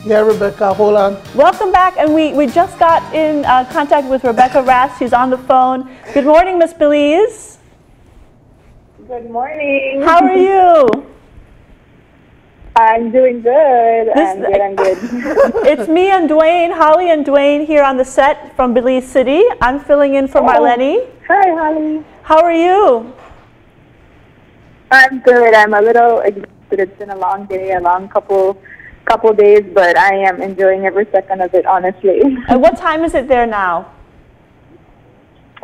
Yeah, Rebecca, hold on. Welcome back, and we just got in contact with Rebecca Rath. She's on the phone. Good morning, Miss Belize. Good morning. How are you? I'm doing good. I'm good. It's me and Dwayne, Holly and Dwayne here on the set from Belize City. I'm filling in for Marlene. Hi, Holly. How are you? I'm good. I'm a little exhausted. It's been a long day, a long couple days, but I am enjoying every second of it, honestly. And what time is it there now?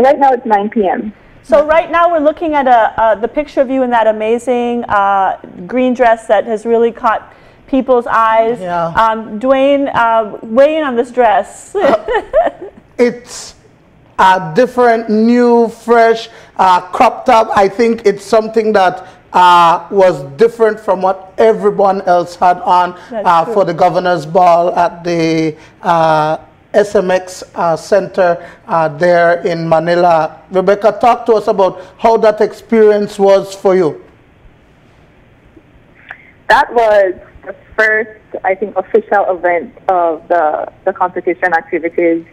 Right now it's 9 p.m. So right now we're looking at the picture of you in that amazing green dress that has really caught people's eyes. Yeah. Dwayne, weigh in on this dress. It's different, new, fresh, cropped up. I think it's something that was different from what everyone else had on for the governor's ball at the SMX Center there in Manila. Rebecca, talk to us about how that experience was for you. That was the first, I think, official event of the competition activities.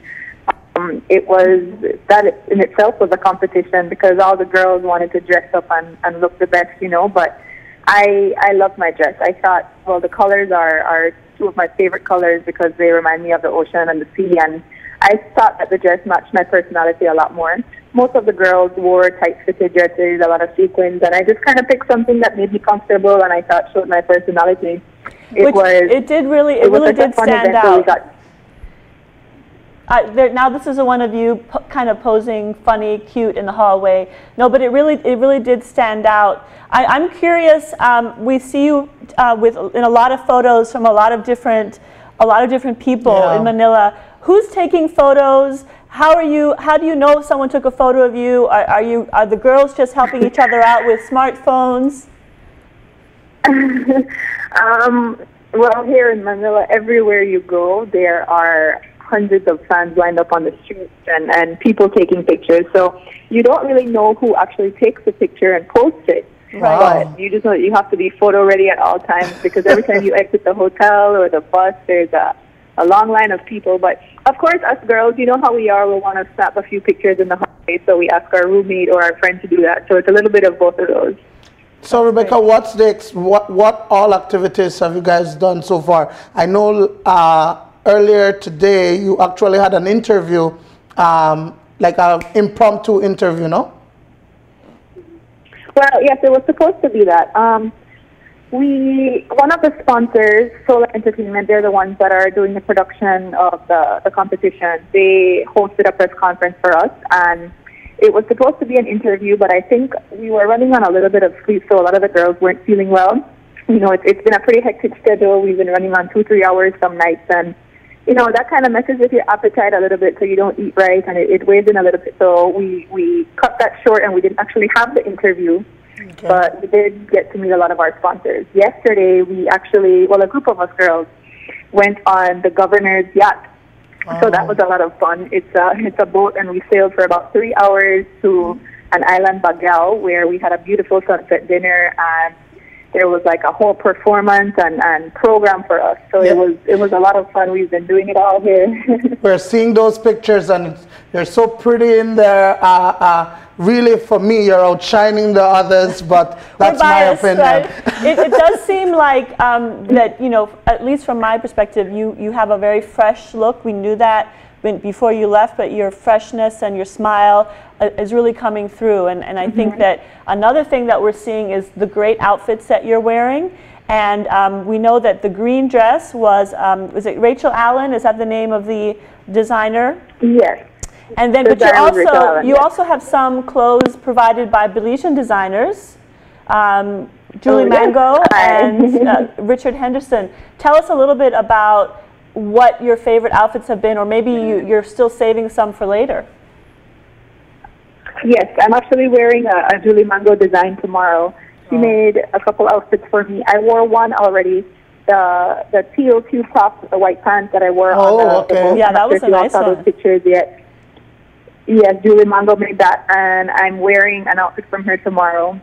That in itself was a competition because all the girls wanted to dress up and look the best, you know, but I love my dress. I thought, well, the colors are two of my favorite colors because they remind me of the ocean and the sea, and I thought that the dress matched my personality a lot more. Most of the girls wore tight-fitted dresses, a lot of sequins, and I just kind of picked something that made me comfortable and I thought showed my personality. It really did stand out. Now this is one of you kind of posing funny, cute in the hallway. No, but it really did stand out. I'm curious. We see you in a lot of photos from a lot of different people in Manila. Who's taking photos? How do you know if someone took a photo of you? Are the girls just helping each other out with smartphones? Well, here in Manila, everywhere you go, there are hundreds of fans lined up on the streets and people taking pictures. So you don't really know who actually takes the picture and posts it. Wow. But you just know that you have to be photo ready at all times because every time you exit the hotel or the bus, there's a long line of people. But of course, us girls, you know how we are, we want to snap a few pictures in the hallway, so we ask our roommate or our friend to do that. So it's a little bit of both of those. So Rebecca, what all activities have you guys done so far? I know earlier today you actually had an interview, like an impromptu interview, no? Well, yes, it was supposed to be that. One of the sponsors, Solar Entertainment, they're the ones that are doing the production of the competition. They hosted a press conference for us, and it was supposed to be an interview, but I think we were running on a little bit of sleep, so a lot of the girls weren't feeling well. You know, it's been a pretty hectic schedule. We've been running on 2-3 hours some nights, and you know, that kind of messes with your appetite a little bit, so you don't eat right, and it weighs in a little bit. So we cut that short, and we didn't actually have the interview, but we did get to meet a lot of our sponsors. Yesterday, a group of us girls went on the governor's yacht. So that was a lot of fun. It's a boat, and we sailed for about 3 hours to an island, Baguio, where we had a beautiful sunset dinner, and there was like a whole performance and program for us. So it was a lot of fun. We've been doing it all here. We're seeing those pictures, and they're so pretty in there. Really, for me, you're outshining the others, but that's my opinion. Right? It does seem like that, you know, at least from my perspective, you have a very fresh look. We knew that before you left, but your freshness and your smile is really coming through. And I think that another thing that we're seeing is the great outfits that you're wearing. And we know that the green dress was it Rachel Allen? Is that the name of the designer? Yes. And then, but you also have some clothes provided by Belizean designers, Julie Mango and Richard Henderson. Tell us a little bit about what your favorite outfits have been, or maybe you're still saving some for later. Yes, I'm actually wearing a Julie Mango design tomorrow. She made a couple outfits for me. I wore one already, the teal tube top, the white pants that I wore on the boat. Yeah, that was a nice one. Those pictures yet. Yes, Julie Mango made that, and I'm wearing an outfit from her tomorrow.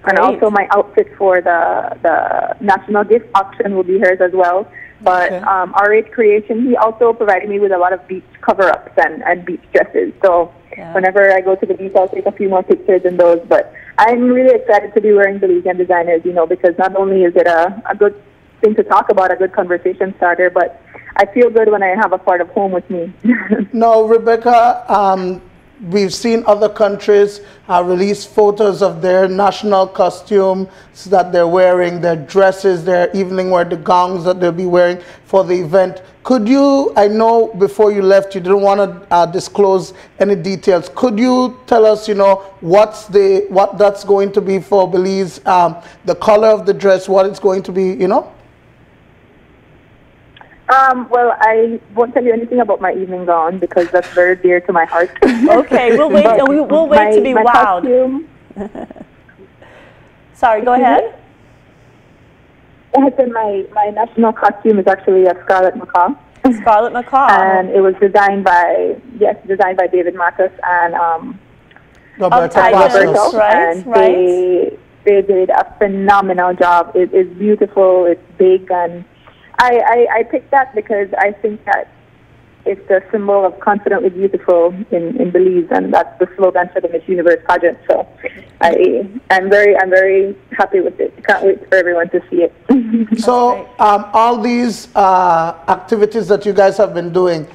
And also my outfit for the national gift auction will be hers as well. But Rath Creation, he also provided me with a lot of beach cover-ups and beach dresses. So whenever I go to the beach, I'll take a few more pictures in those. But I'm really excited to be wearing Belizean designers, you know, because not only is it a good thing to talk about, a good conversation starter, but I feel good when I have a part of home with me. Now, Rebecca, we've seen other countries release photos of their national costumes that they're wearing, their dresses, their evening wear, the gowns that they'll be wearing for the event. Could you, I know before you left you didn't want to disclose any details. Could you tell us, you know, what that's going to be for Belize, the color of the dress, what it's going to be, you know? Well, I won't tell you anything about my evening gown because that's very dear to my heart. Okay, we'll wait. We'll wait to be my wowed. Costume, Sorry, go ahead. I said my national costume is actually a scarlet macaw. Scarlet macaw. And it was designed by David Marcus and Roberto. And they did a phenomenal job. It is beautiful. It's big, and I picked that because I think that it's a symbol of confidently beautiful in Belize, and that's the slogan for the Miss Universe pageant. So I'm very happy with it. Can't wait for everyone to see it. So all these activities that you guys have been doing,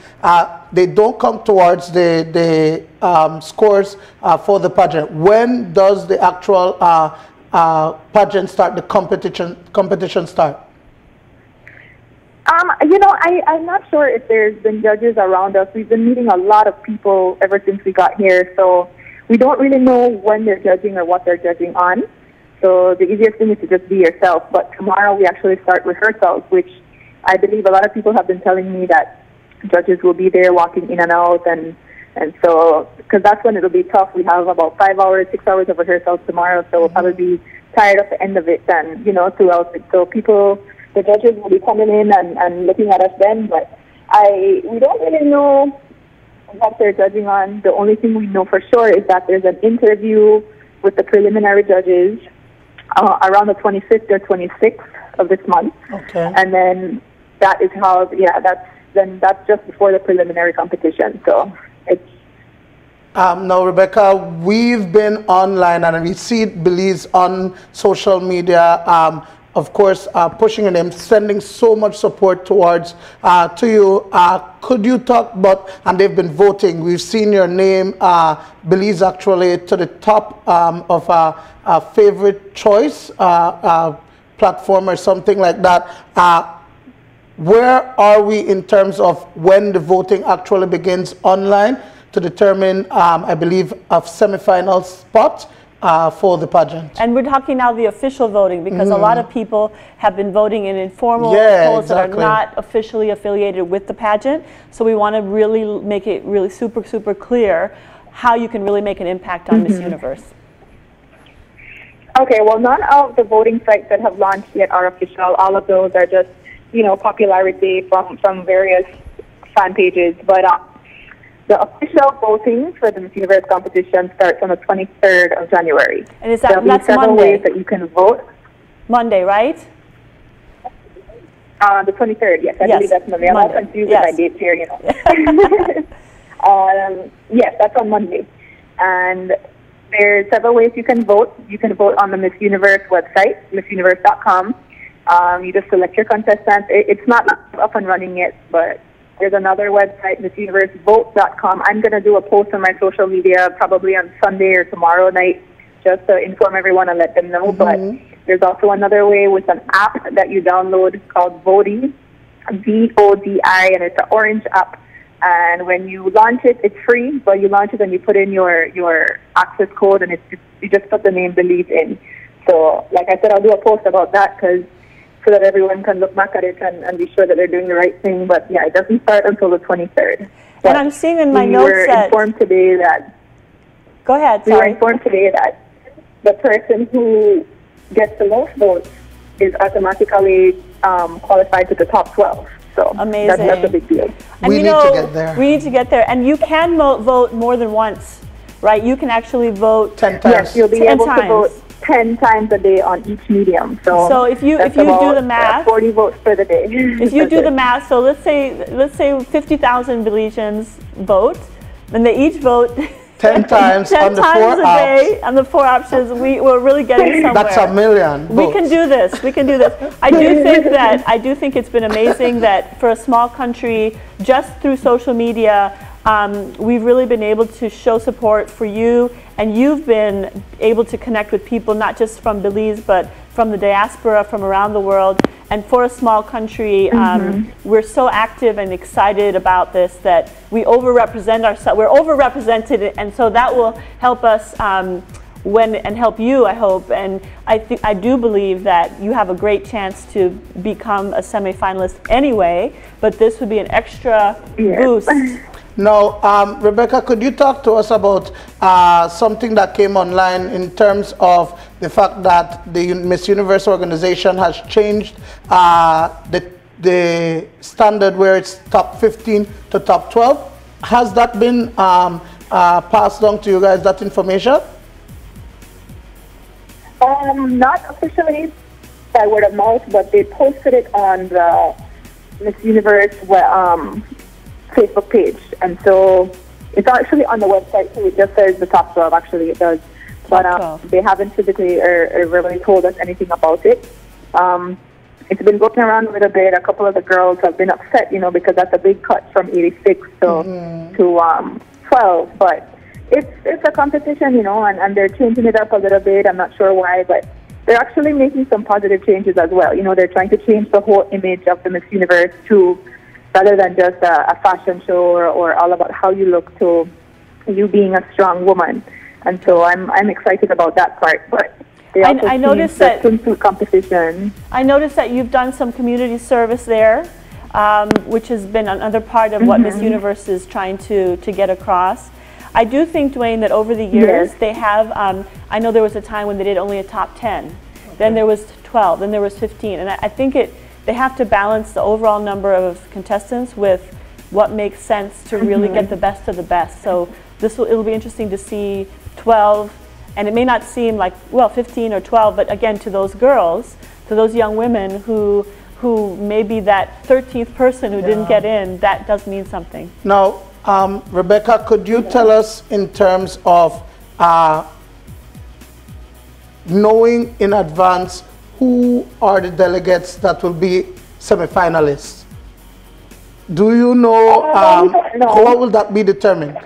they don't come towards the scores for the pageant. When does the actual pageant start? The competition start? You know, I'm not sure if there's been judges around us. We've been meeting a lot of people ever since we got here, so we don't really know when they're judging or what they're judging on. So the easiest thing is to just be yourself. But tomorrow we actually start rehearsals, which I believe a lot of people have been telling me that judges will be there walking in and out, and so, because that's when it'll be tough. We have about 5 hours, 6 hours of rehearsals tomorrow, so we'll probably be tired at the end of it and, you know, throughout it. So the judges will be coming in and looking at us then, but we don't really know what they're judging on. The only thing we know for sure is that there's an interview with the preliminary judges around the 25th or 26th of this month. Okay. And then that is how, that's just before the preliminary competition. So it's... Now, Rebecca, we've been online and we see Belize on social media, of course, pushing them, sending so much support towards to you. Could you talk about, and they've been voting, we've seen your name, Belize actually, to the top of a favorite choice platform or something like that. Where are we in terms of when the voting actually begins online to determine, I believe, a semifinal spot for the pageant? And we're talking now the official voting, because a lot of people have been voting in informal polls that are not officially affiliated with the pageant. So we want to really make it really super, super clear how you can really make an impact on Miss Universe. Okay, well, none of the voting sites that have launched yet are official. All of those are just, you know, popularity from various fan pages. But the official voting for the Miss Universe competition starts on the 23rd of January. And is There'll that's be several Monday? ways that you can vote. Monday, right? The 23rd, yes. I believe that's Monday. I'm all confused with my dates here, you know. Yes, that's on Monday. And there's several ways you can vote. You can vote on the Miss Universe website, missuniverse.com. You just select your contestant. It's not up and running yet, but there's another website, missuniversevote.com. I'm going to do a post on my social media probably on Sunday or tomorrow night just to inform everyone and let them know. But there's also another way with an app that you download called Vodi, V-O-D-I, and it's an orange app. And when you launch it, it's free, but you launch it and you put in your access code, and you just put the name Belize in. So, like I said, I'll do a post about that so that everyone can look back at it and be sure that they're doing the right thing. But yeah, it doesn't start until the 23rd. But and I'm seeing in my notes that... We were informed today that... Go ahead, sorry. We were informed today that the person who gets the most votes is automatically qualified to the top 12. So amazing. That's a big deal. And we need to get there. We need to get there. And you can vote more than once, right? You can actually vote 10 times. Yes, you'll be able to vote 10 times a day on each medium. So if you do the math, 40 votes for the day. If you do the math, so let's say 50,000 Belizeans vote, and they each vote 10 times 10 on the times 4 a day on the 4 options. We're really getting somewhere. That's a million votes. We can do this. We can do this. I do think it's been amazing that for a small country, just through social media, we've really been able to show support for you, and you've been able to connect with people not just from Belize but from the diaspora, from around the world. And for a small country, we're so active and excited about this that we overrepresent ourselves. We're overrepresented, and so that will help us and help you, I hope. And I do believe that you have a great chance to become a semifinalist anyway, but this would be an extra boost. Now, Rebecca, could you talk to us about something that came online in terms of the fact that the Miss Universe organization has changed the standard where it's top 15 to top 12? Has that been passed on to you guys, that information? Not officially by word of mouth, but they posted it on the Miss Universe Facebook page, and so it's actually on the website, so it just says the top 12, actually it does, but they haven't physically or really told us anything about it. It's been going around a little bit. A couple of the girls have been upset, because that's a big cut from 86 to 12, but it's a competition, and they're changing it up a little bit. I'm not sure why, but they're actually making some positive changes as well. They're trying to change the whole image of the Miss Universe to, rather than just a fashion show or all about how you look, to you being a strong woman. And so I'm excited about that part. But they also I noticed that swimsuit competition. I noticed that you've done some community service there, which has been another part of what Miss Universe is trying to get across. I do think, Dwayne, that over the years they have, I know there was a time when they did only a top 10, then there was 12, then there was 15, and I think they have to balance the overall number of contestants with what makes sense to really get the best of the best. So it'll be interesting to see 12, and it may not seem like, well, 15 or 12, but again, to those girls, to those young women who may be that 13th person who didn't get in, that does mean something. Now, Rebecca, could you tell us in terms of knowing in advance who are the delegates that will be semifinalists? Do you know how will that be determined?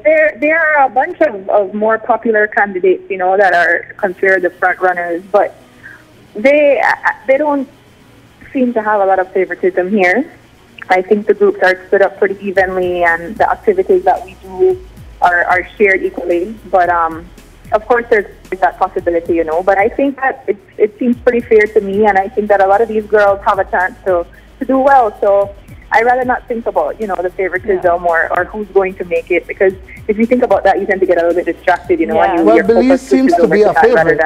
There are a bunch of more popular candidates, that are considered the front runners, but they don't seem to have a lot of favoritism here. I think the groups are split up pretty evenly, and the activities that we do are shared equally. But of course, there's that possibility, But I think that it seems pretty fair to me, and I think that a lot of these girls have a chance to do well. So I'd rather not think about, the favoritism or who's going to make it, because if you think about that, you tend to get a little bit distracted, Well, Belize seems to be a favorite.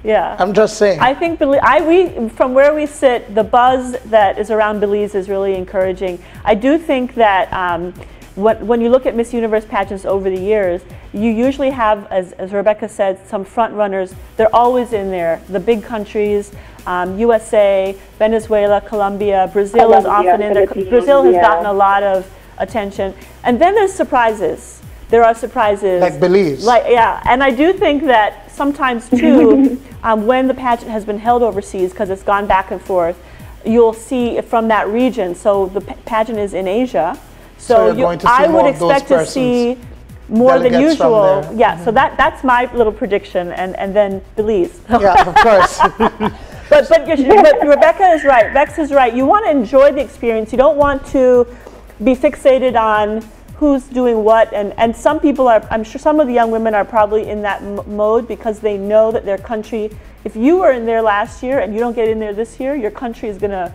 I'm just saying. I think from where we sit, the buzz that is around Belize is really encouraging. I do think that when you look at Miss Universe pageants over the years, you usually have, as Rebecca said, some front runners. They're always in there. The big countries, USA, Venezuela, Colombia, Brazil is often in there. Brazil has gotten a lot of attention. And then there's surprises. There are surprises. Like Belize. And I do think that sometimes too, when the pageant has been held overseas, because it's gone back and forth, you'll see from that region. So the pageant is in Asia. So I would expect to see more than usual. Yeah, so that's my little prediction, and then Belize. Yeah, of course. but Rebecca is right. Bex is right. You want to enjoy the experience. You don't want to be fixated on who's doing what, and some people are, I'm sure some of the young women are probably in that mode because they know that their country, if you were in there last year and you don't get in there this year, your country is going to,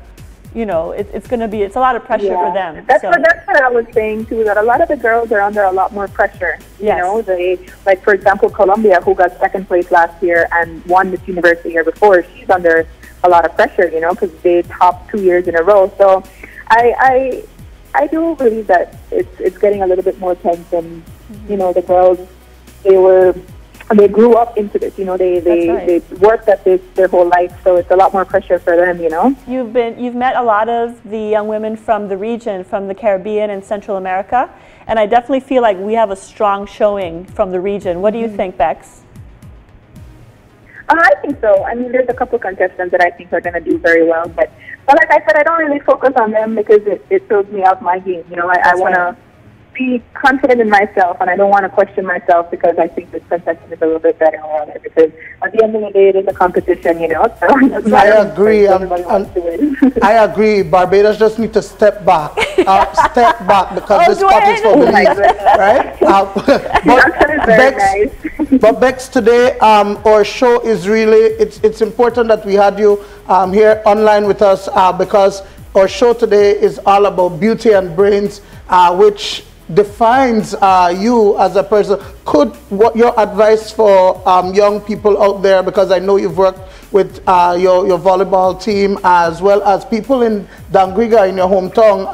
it's a lot of pressure for them. That's what I was saying too, that a lot of the girls are under a lot more pressure. They, like for example, Colombia, who got second place last year and won Miss Universe the year before, she's under a lot of pressure, because they topped 2 years in a row. So I do believe that it's getting a little bit more tense, and the girls, they were they grew up into this, you know, they worked at this their whole life, so it's a lot more pressure for them, you know. You've met a lot of the young women from the region, from the Caribbean and Central America, and I definitely feel like we have a strong showing from the region. What do you think, Bex? I think so. I mean, there's a couple contestants that I think are going to do very well, but like I said, I don't really focus on them because it throws me out my game. You know, I want to be confident in myself, and I don't want to question myself because I think this contestant is a little bit better or whatever. Because at the end of the day, it is a competition, you know. So I agree. Everybody wants to win. I agree. Barbados just need to step back, because this spot is for Belize, right? But Bex, today our show is really, it's important that we had you here online with us because our show today is all about beauty and brains, which defines you as a person. What your advice for young people out there, because I know you've worked with your volleyball team as well as people in Dangriga in your hometown,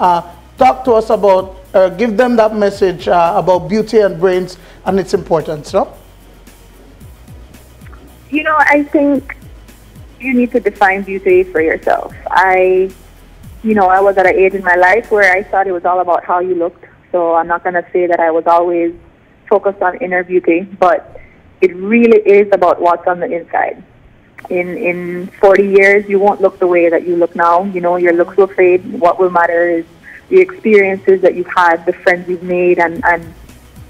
talk to us about, give them that message about beauty and brains and its importance, no? You know, I think you need to define beauty for yourself. I was at an age in my life where I thought it was all about how you looked. So I'm not going to say that I was always focused on inner beauty, but it really is about what's on the inside. In 40 years, you won't look the way that you look now. You know, your looks will fade. What will matter is the experiences that you've had, the friends you've made, and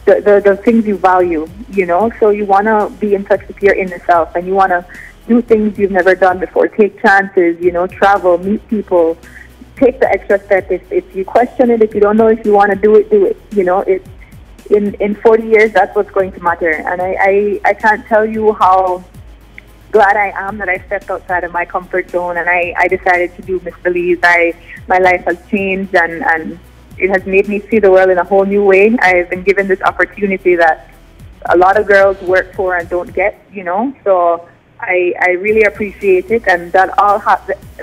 the things you value, you know. So you want to be in touch with your inner self, and you want to do things you've never done before. Take chances, you know, travel, meet people. Take the extra step. If you question it, if you don't know if you want to do it, do it. You know, in 40 years, that's what's going to matter. And I can't tell you how glad I am that I stepped outside of my comfort zone and I decided to do Miss Belize. My life has changed and it has made me see the world in a whole new way. I've been given this opportunity that a lot of girls work for and don't get, you know. So I really appreciate it, and that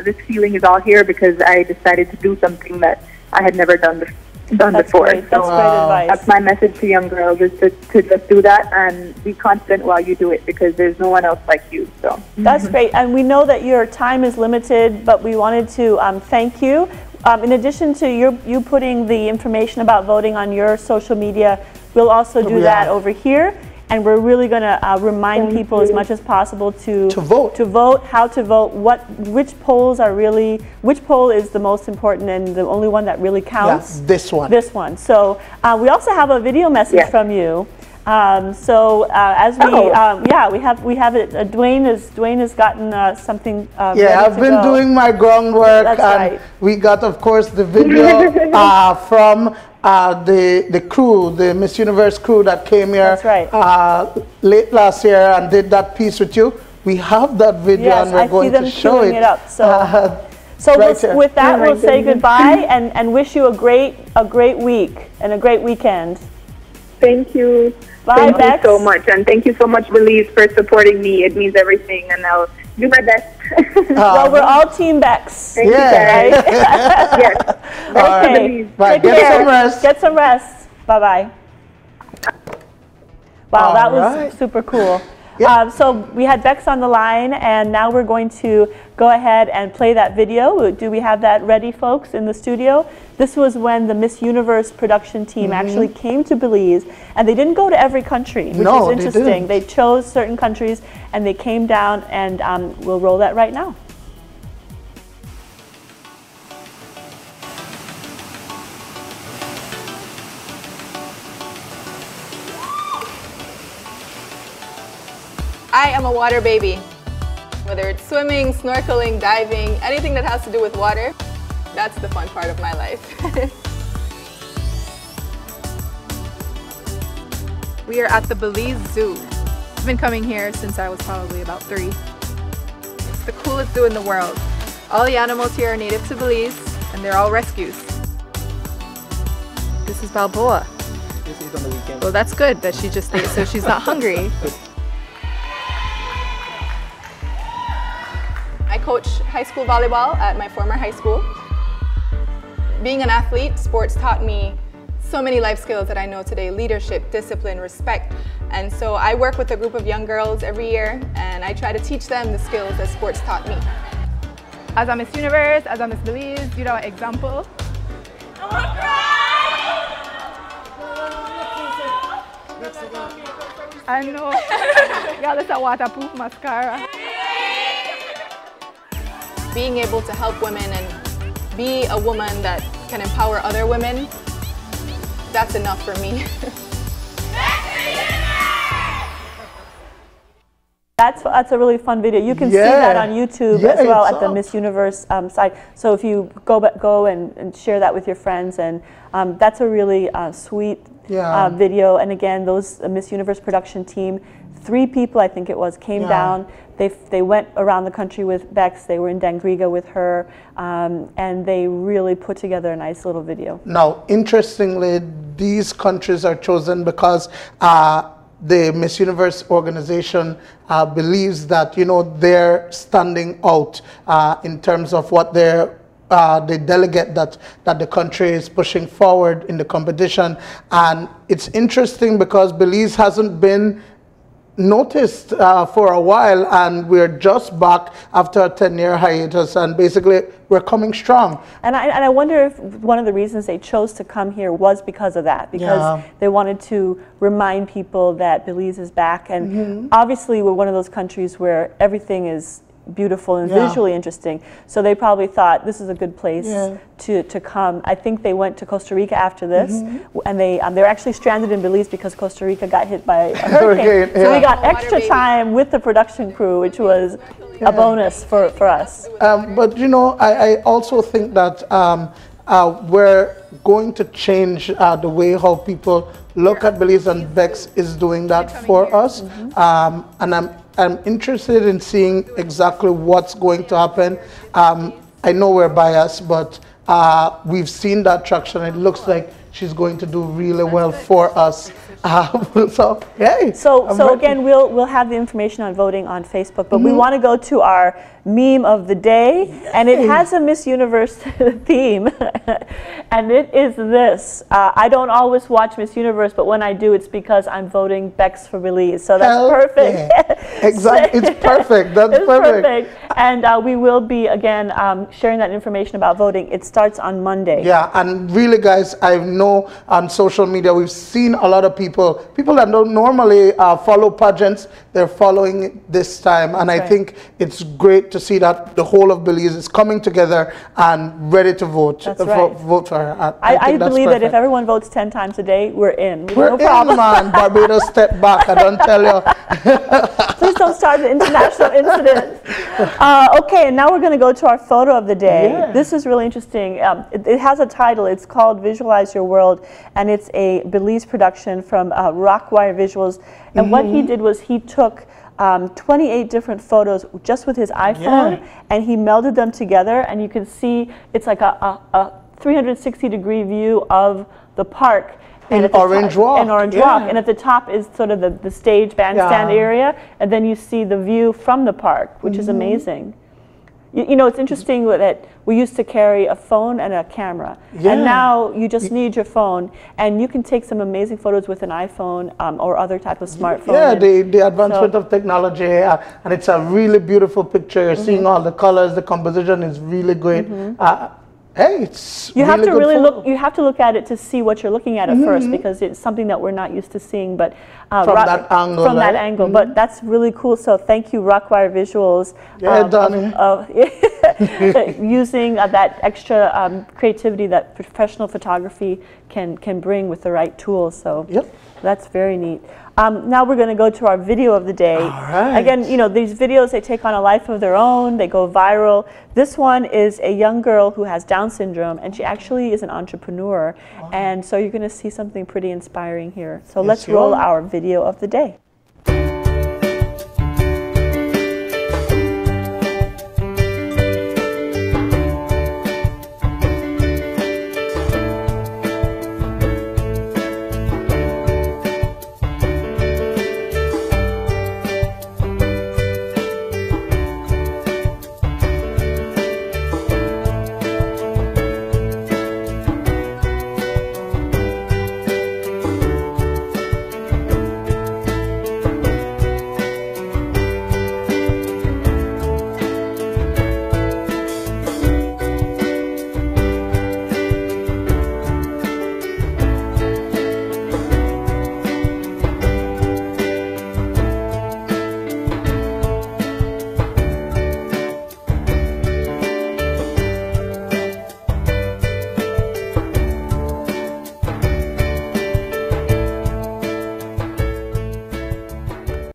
this feeling is all here because I decided to do something that I had never done before. Great. That's great advice. That's my message to young girls, is to just do that and be confident while you do it because there's no one else like you. So that's great, and we know that your time is limited, but we wanted to thank you. In addition to you putting the information about voting on your social media, we'll also do that over here. And we're really going to remind people as much as possible to vote, how to vote, which polls are really, which poll is the most important and the only one that really counts. Yeah, this one. This one. So we also have a video message from you. As we have it. Dwayne has gotten something. I've been doing my groundwork. That's right. We got, of course, the video from the crew, the Miss Universe crew that came here late last year and did that piece with you. We have that video and we're going to show it. With that, we'll say goodbye and wish you a great week and a great weekend. Thank you. Bye, Thank you so much, and thank you so much, Belize, for supporting me. It means everything, and I'll do my best. Well, we're all Team Bex. Thank you, guys. Yes. Okay. Bye. Get some rest. Get some rest. Bye-bye. Wow, that was super cool. Yep. So we had Bex on the line, and now we're going to go ahead and play that video. Do we have that ready, folks, in the studio? This was when the Miss Universe production team actually came to Belize, and they didn't go to every country, which is interesting. They chose certain countries, and they came down, and we'll roll that right now. I am a water baby. Whether it's swimming, snorkeling, diving, anything that has to do with water, that's the fun part of my life. We are at the Belize Zoo. I've been coming here since I was probably about 3. It's the coolest zoo in the world. All the animals here are native to Belize, and they're all rescues. This is Balboa. This is on the weekend. Well, that's good that she just ate, so she's not hungry. I coach high school volleyball at my former high school. Being an athlete, sports taught me so many life skills that I know today: leadership, discipline, respect. And so I work with a group of young girls every year, and I try to teach them the skills that sports taught me. As a Miss Universe, as a Miss Belize, you know, example. I know. Yeah, that's a waterproof mascara. Being able to help women and be a woman that can empower other women, that's enough for me. That's a really fun video. You can see that on YouTube as well at the Miss Universe site. So if you go and share that with your friends, and that's a really sweet video. And again, those Miss Universe production team, 3 people I think it was, came down. They went around the country with Bex. They were in Dangriga with her, and they really put together a nice little video. Now, interestingly, these countries are chosen because the Miss Universe organization believes that, you know, they're standing out in terms of what they're the delegate that the country is pushing forward in the competition. And it's interesting because Belize hasn't been noticed for a while, and we're just back after a 10-year hiatus, and basically we're coming strong. And I wonder if one of the reasons they chose to come here was because of that, because they wanted to remind people that Belize is back. And obviously we're one of those countries where everything is beautiful and visually interesting, so they probably thought this is a good place to come. I think they went to Costa Rica after this, and they're actually stranded in Belize because Costa Rica got hit by a hurricane. So we got extra time with the production crew, which was a bonus for us. But you know, I also think that we're going to change the way how people look at Belize, and Bex is doing that for us. And I'm interested in seeing exactly what's going to happen. I know we're biased, but we've seen that traction. It looks like she's going to do really well for us. So, yay. So again, we'll have the information on voting on Facebook, but we want to go to our meme of the day, and it has a Miss Universe theme, and it is this. I don't always watch Miss Universe, but when I do, it's because I'm voting Bex for Belize. So that's perfect. Yeah. Exactly, it's perfect. That's perfect. And we will be, again, sharing that information about voting. It starts on Monday. Yeah, and really, guys, I know on social media, we've seen a lot of people that don't normally follow pageants, they're following it this time. And I think it's great to see that the whole of Belize is coming together and ready to vote. Vote for her. I believe that if everyone votes 10 times a day, we're in. We're no problem. Man. Barbados, step back. I don't tell you. Please don't start an international incident. Okay, and now we're going to go to our photo of the day. This is really interesting. It has a title. It's called Visualize Your World, and it's a Belize production from Rockwire Visuals. And what he did was he took 28 different photos just with his iPhone, and he melded them together, and you can see it's like a 360-degree view of the park. In Orange Walk. In Orange Walk. And at the top is sort of the stage bandstand area, and then you see the view from the park, which is amazing. You know, it's interesting that we used to carry a phone and a camera, and now you just need your phone, and you can take some amazing photos with an iPhone or other type of smartphone. Yeah, the advancement of technology, and it's a really beautiful picture. You're seeing all the colors, the composition is really great. Hey, it's you have to really look. You have to look at it to see what you're looking at first, because it's something that we're not used to seing. But from that angle, from that angle. But that's really cool. So thank you, Rockwire Visuals, using that extra creativity that professional photography can bring with the right tools. So that's very neat. Now we're going to go to our video of the day. Again, you know, these videos, they take on a life of their own. They go viral. This one is a young girl who has Down syndrome, and she actually is an entrepreneur. And so you're going to see something pretty inspiring here. So let's roll our video of the day.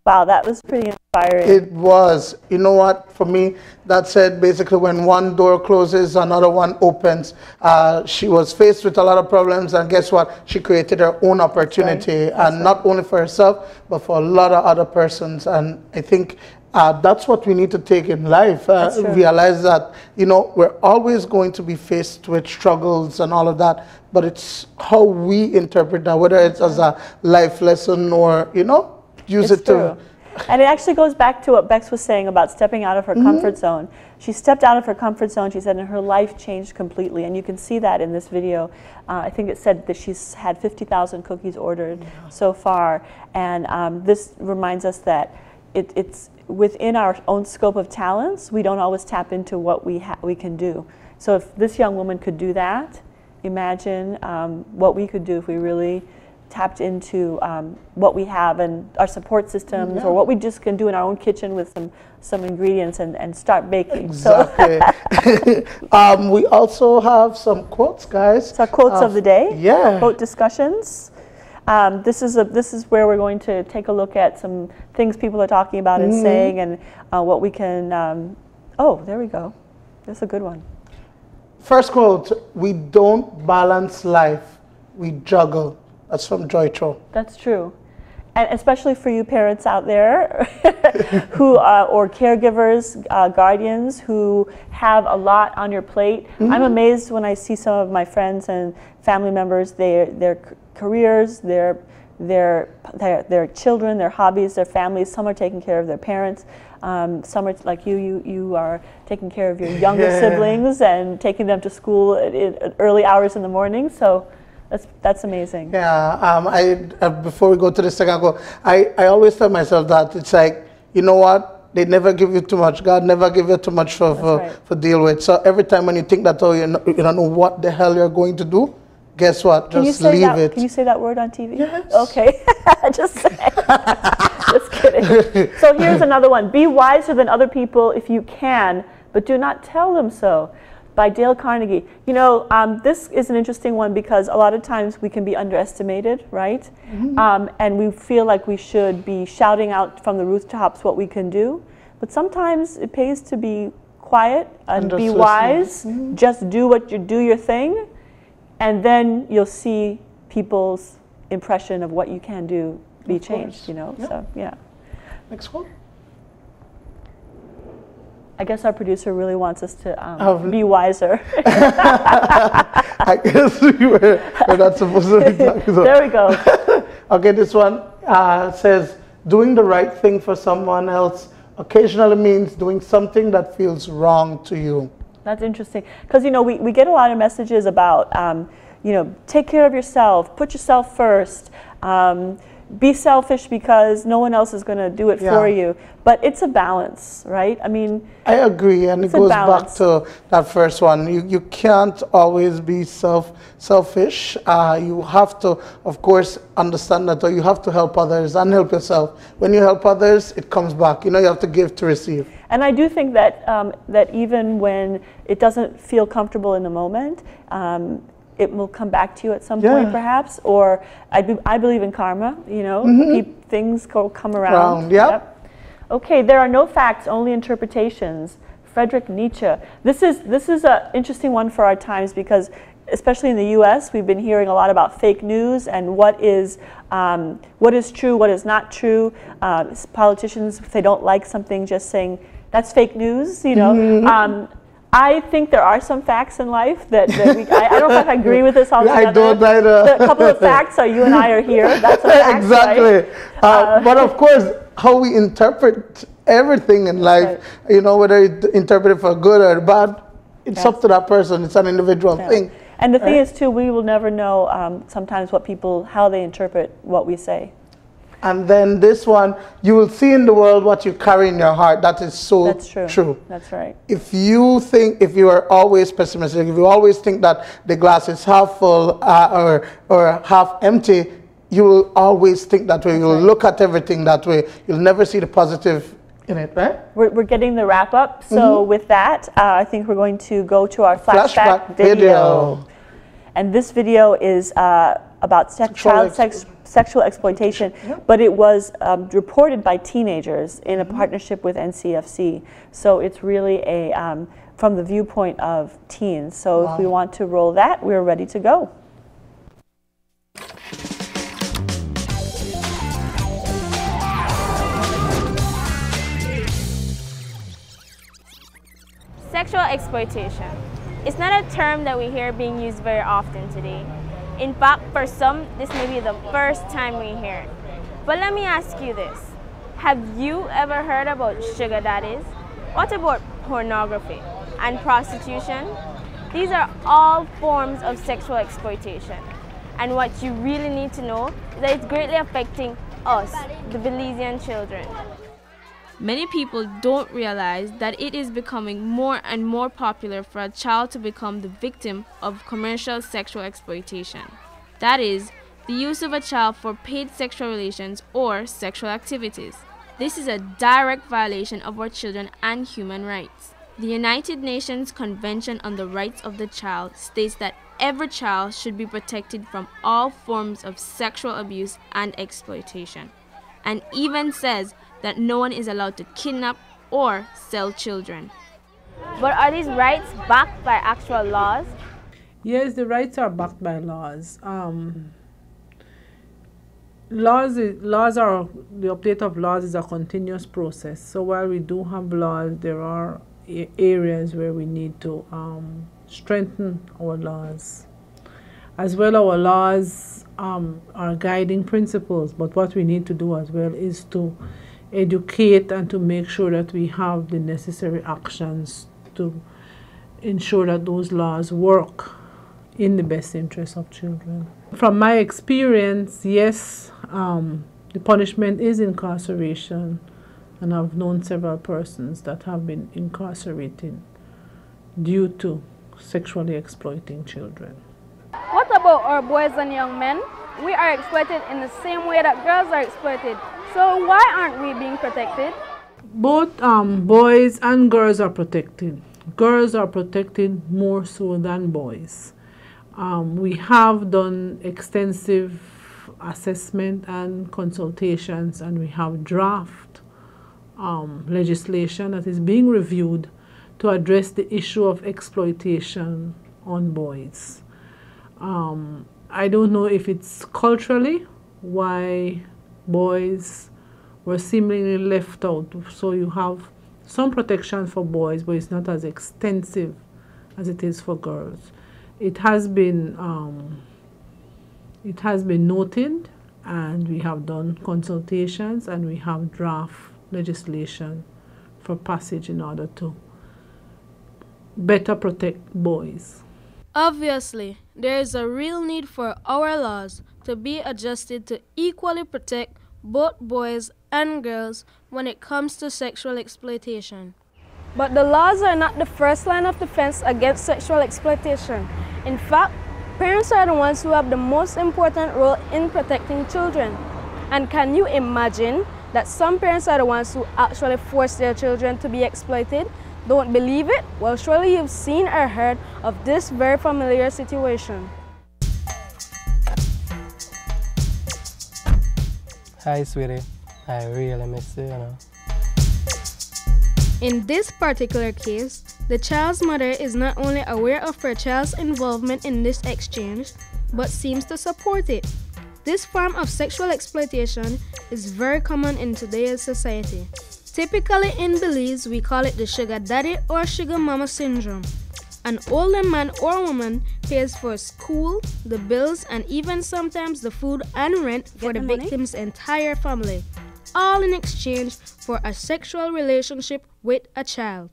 Wow, that was pretty inspiring. It was. You know what? For me, that said, basically, when one door closes, another one opens. She was faced with a lot of problems, and guess what? She created her own opportunity, and not only for herself, but for a lot of other persons. And I think that's what we need to take in life. Realize that, you know, we're always going to be faced with struggles and all of that, but it's how we interpret that, whether it's as a life lesson or, you know, use it to. And it actually goes back to what Bex was saying about stepping out of her comfort zone. She stepped out of her comfort zone, she said, and her life changed completely. And you can see that in this video. I think it said that she's had 50,000 cookies ordered so far. And this reminds us that it's within our own scope of talents. We don't always tap into what we can do. So if this young woman could do that, imagine what we could do if we really tapped into what we have and our support systems, or what we just can do in our own kitchen with some ingredients and start baking. Exactly. So we also have some quotes, guys. So quotes of the day. Yeah. Quote discussions. This is where we're going to take a look at some things people are talking about and saying, and what we can. Oh, there we go. That's a good one. First quote: "We don't balance life; we juggle." That's from Joy Cho. That's true. And especially for you parents out there who or caregivers, guardians who have a lot on your plate. I'm amazed when I see some of my friends and family members, their careers, their children, their hobbies, their families. Some are taking care of their parents. Some are like you are taking care of your younger siblings and taking them to school at early hours in the morning. So that's amazing. Yeah, before we go to the second quote, I always tell myself that it's like, you know what? They never give you too much. God never give you too much for deal with. So every time when you think that, oh, you don't know what the hell you're going to do, guess what? Just leave it. Can you say that word on TV? Yes. Okay. Just kidding. So here's another one. Be wiser than other people if you can, but do not tell them so. By Dale Carnegie. You know, this is an interesting one because a lot of times we can be underestimated, right? And we feel like we should be shouting out from the rooftops what we can do. But sometimes it pays to be quiet and be wise. Just do your thing, and then you'll see people's impression of what you can do be changed. You know, so yeah. Next one. I guess our producer really wants us to be wiser. I guess we're not supposed to be talking. So. There we go. Okay, this one says, doing the right thing for someone else occasionally means doing something that feels wrong to you. That's interesting. Because, you know, we get a lot of messages about, you know, take care of yourself, put yourself first. Be selfish because no one else is going to do it for you. But it's a balance, right? I mean, I agree, and it goes back to that first one. You can't always be selfish. You have to, of course, understand that, or you have to help others and help yourself. When you help others, it comes back. You know, you have to give to receive. And I do think that that even when it doesn't feel comfortable in the moment, it will come back to you at some point, perhaps. Or I believe in karma. You know, things come around. Yep. Okay, there are no facts, only interpretations. Friedrich Nietzsche. This is an interesting one for our times because, especially in the U.S., we've been hearing a lot about fake news and what is true, what is not true. Politicians, if they don't like something, just saying that's fake news. You know. I think there are some facts in life that I don't know if I agree with this altogether. I don't either. A couple of facts are you and I are here. That's a fact, exactly. Right? But of course, how we interpret everything in life, you know, whether you interpret it for good or bad, it's up to that person. It's an individual thing. And the thing is, too, we will never know sometimes how they interpret what we say. And then this one, you will see in the world what you carry in your heart. That is so true. That's right. If you are always pessimistic, if you always think that the glass is half full or half empty, you will always think that way. You'll look at everything that way. You'll never see the positive in it, right? We're getting the wrap up. So with that, I think we're going to go to our flashback video. And this video is about child sexual exploitation, but it was reported by teenagers in a partnership with NCFC. So it's really a from the viewpoint of teens. So if we want to roll that, we're ready to go. Sexual exploitation. It's not a term that we hear being used very often today. In fact, for some, this may be the first time we hear it. But let me ask you this. Have you ever heard about sugar daddies? What about pornography and prostitution? These are all forms of sexual exploitation. And what you really need to know is that it's greatly affecting us, the Belizean children. Many people don't realize that it is becoming more and more popular for a child to become the victim of commercial sexual exploitation. That is, the use of a child for paid sexual relations or sexual activities. This is a direct violation of our children and human rights. The United Nations Convention on the Rights of the Child states that every child should be protected from all forms of sexual abuse and exploitation, and even says that no one is allowed to kidnap or sell children. But are these rights backed by actual laws? Yes, the rights are backed by laws. Laws are, the update of laws is a continuous process. So while we do have laws, there are areas where we need to strengthen our laws. As well, our laws are guiding principles, but what we need to do as well is to educate and to make sure that we have the necessary actions to ensure that those laws work in the best interest of children. From my experience, yes, the punishment is incarceration, and I've known several persons that have been incarcerated due to sexually exploiting children. What about our boys and young men? We are exploited in the same way that girls are exploited. So why aren't we being protected? Both boys and girls are protected. Girls are protected more so than boys. We have done extensive assessment and consultations, and we have draft legislation that is being reviewed to address the issue of exploitation on boys. I don't know if it's culturally why boys were seemingly left out. So you have some protection for boys, but it's not as extensive as it is for girls. It has been noted, and we have done consultations, and we have draft legislation for passage in order to better protect boys. Obviously, there is a real need for our laws to be adjusted to equally protect both boys and girls when it comes to sexual exploitation. But the laws are not the first line of defense against sexual exploitation. In fact, parents are the ones who have the most important role in protecting children. And can you imagine that some parents are the ones who actually force their children to be exploited? Don't believe it? Well, surely you've seen or heard of this very familiar situation. Hi, sweetie. I really miss you, you know. In this particular case, the child's mother is not only aware of her child's involvement in this exchange, but seems to support it. This form of sexual exploitation is very common in today's society. Typically in Belize, we call it the sugar daddy or sugar mama syndrome. An older man or woman pays for school, the bills, and even sometimes the food and rent for the victim's entire family, all in exchange for a sexual relationship with a child.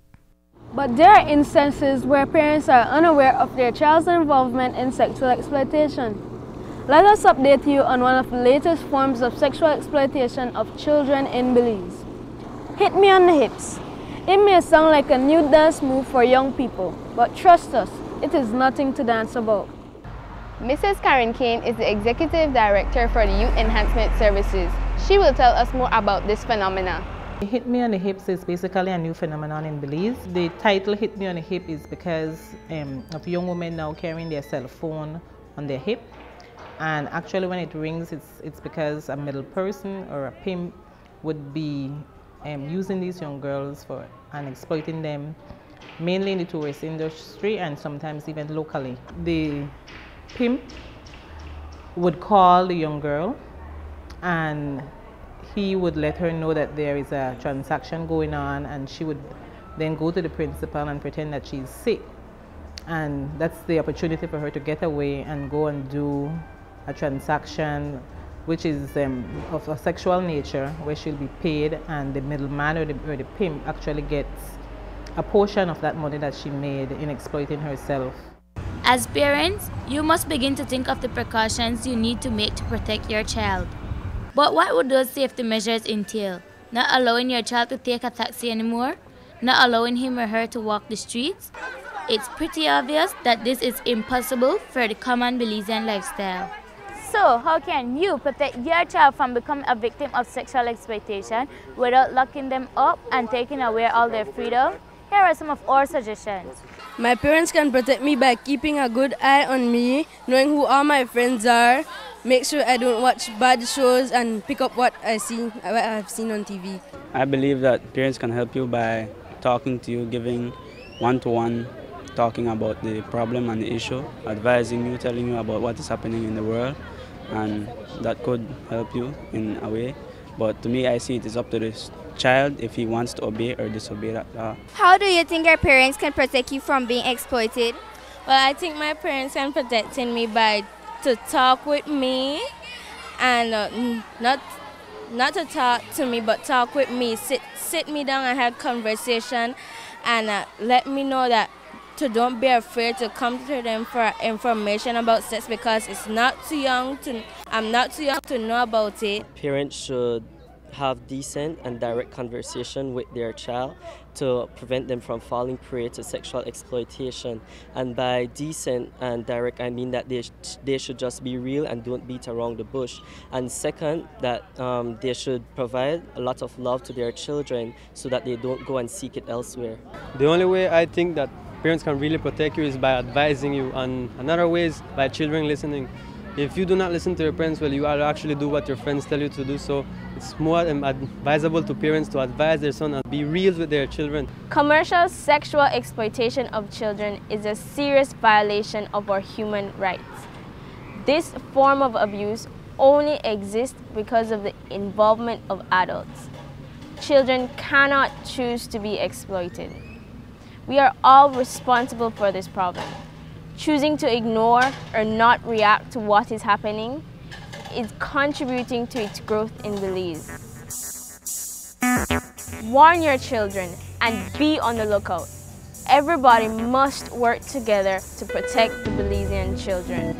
But there are instances where parents are unaware of their child's involvement in sexual exploitation. Let us update you on one of the latest forms of sexual exploitation of children in Belize. Hit me on the hips. It may sound like a new dance move for young people, but trust us, it is nothing to dance about. Mrs. Karen Kane is the Executive Director for the Youth Enhancement Services. She will tell us more about this phenomena. Hit me on the hips is basically a new phenomenon in Belize. The title Hit Me on the Hip is because of young women now carrying their cell phone on their hip. And actually when it rings, it's because a middle person or a pimp would be using these young girls and exploiting them, mainly in the tourist industry and sometimes even locally. The pimp would call the young girl and he would let her know that there is a transaction going on, and she would then go to the principal and pretend that she's sick. And that's the opportunity for her to get away and go and do a transaction which is of a sexual nature, where she'll be paid, and the middleman or the pimp actually gets a portion of that money that she made in exploiting herself. As parents, you must begin to think of the precautions you need to make to protect your child. But what would those safety measures entail? Not allowing your child to take a taxi anymore? Not allowing him or her to walk the streets? It's pretty obvious that this is impossible for the common Belizean lifestyle. So, how can you protect your child from becoming a victim of sexual exploitation without locking them up and taking away all their freedom? Here are some of our suggestions. My parents can protect me by keeping a good eye on me, knowing who all my friends are, make sure I don't watch bad shows, and pick up what I've seen on TV. I believe that parents can help you by talking to you, giving one-to-one, talking about the problem and the issue, advising you, telling you about what is happening in the world, and that could help you in a way. But to me, I see it is up to the child if he wants to obey or disobey that law. How do you think your parents can protect you from being exploited? Well, I think my parents can protect me by to talk with me, and not to talk to me, but talk with me. Sit me down and have conversation, and let me know that don't be afraid to come to them for information about sex, because I'm not too young to know about it. Parents should have decent and direct conversation with their child to prevent them from falling prey to sexual exploitation. And by decent and direct, I mean that they should just be real and don't beat around the bush. And second, that they should provide a lot of love to their children so that they don't go and seek it elsewhere. The only way I think that parents can really protect you is by advising you, and another way is by children listening. If you do not listen to your parents, well, you will actually do what your friends tell you to do. So it's more advisable to parents to advise their son and be real with their children. Commercial sexual exploitation of children is a serious violation of our human rights. This form of abuse only exists because of the involvement of adults. Children cannot choose to be exploited. We are all responsible for this problem. Choosing to ignore or not react to what is happening is contributing to its growth in Belize. Warn your children and be on the lookout. Everybody must work together to protect the Belizean children.